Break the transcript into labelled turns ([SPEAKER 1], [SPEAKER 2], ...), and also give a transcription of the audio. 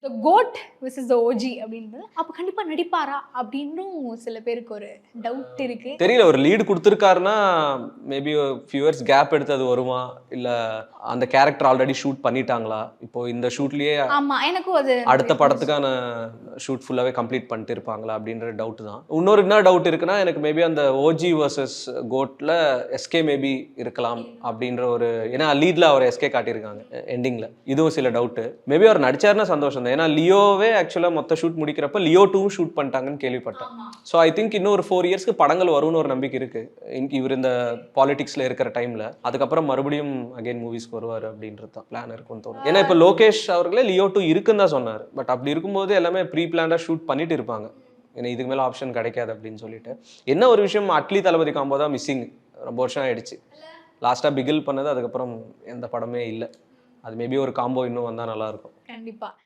[SPEAKER 1] The goat versus the OG அப்படின்றது அப்போ கண்டிப்பாக நடிப்பாரா அப்படின்னும் சில பேருக்கு ஒரு டவுட் இருக்கு.
[SPEAKER 2] தெரியல, ஒரு லீடு கொடுத்துருக்காருன்னா மேபி ஃபியூ இயர்ஸ் கேப் எடுத்து அது வருமா, இல்லை அந்த கேரக்டர் ஆல்ரெடி ஷூட் பண்ணிட்டாங்களா, இப்போ இந்த ஷூட்லேயே
[SPEAKER 1] ஆமாம், எனக்கும் அது
[SPEAKER 2] அடுத்த படத்துக்கான ஷூட் ஃபுல்லாகவே கம்ப்ளீட் பண்ணிட்டு இருப்பாங்களா அப்படின்ற டவுட் தான். இன்னொரு என்ன டவுட் இருக்குன்னா, எனக்கு மேபி அந்த ஓஜி வர்சஸ் கோட்டில் எஸ்கே மேபி இருக்கலாம் அப்படின்ற ஒரு, ஏன்னா லீட்ல அவர் எஸ்கே காட்டியிருக்காங்க எண்டிங்கில், இதுவும் சில டவுட்டு. மேபி அவர் நடிச்சாருன்னா சந்தோஷம் தான், ஏன்னா லியோவே ஆக்சுவலாக மொத்த ஷூட் முடிக்கிறப்ப லியோ 2 ஷூட் பண்ணிட்டாங்கன்னு கேள்விப்பட்டேன். ஸோ ஐ திங்க் இன்னும் ஒரு 4 இயர்ஸ்க்கு படங்கள் வரும்னு ஒரு நம்பிக்கை இருக்கு இவர் இந்த பாலிடிக்ஸ்ல இருக்கிற டைம்ல. அதுக்கப்புறம் மறுபடியும் அகைன் மூவிஸ்க்கு வருவார் அப்படின்றது தான் பிளான் இருக்குன்னு தோணும். ஏன்னா இப்போ லோகேஷ் அவர்களே லியோ 2 இருக்குன்னு தான் சொன்னார். பட் அப்படி இருக்கும்போது எல்லாமே ப்ரீ பிளான்டா ஷூட் பண்ணிட்டு இருப்பாங்க, ஏன்னா இதுக்கு மேலே ஆப்ஷன் கிடைக்காது அப்படின்னு சொல்லிட்டு. என்ன ஒரு விஷயம், அட்லி தளபதி காம்போ தான் மிஸ்ஸிங். ரொம்ப வருஷம் ஆயிடுச்சு லாஸ்ட்டாக பிகில் பண்ணது, அதுக்கப்புறம் எந்த படமே இல்லை. அது மேபி ஒரு காம்போ இன்னும் வந்தால் நல்லாயிருக்கும்.
[SPEAKER 1] கண்டிப்பாக.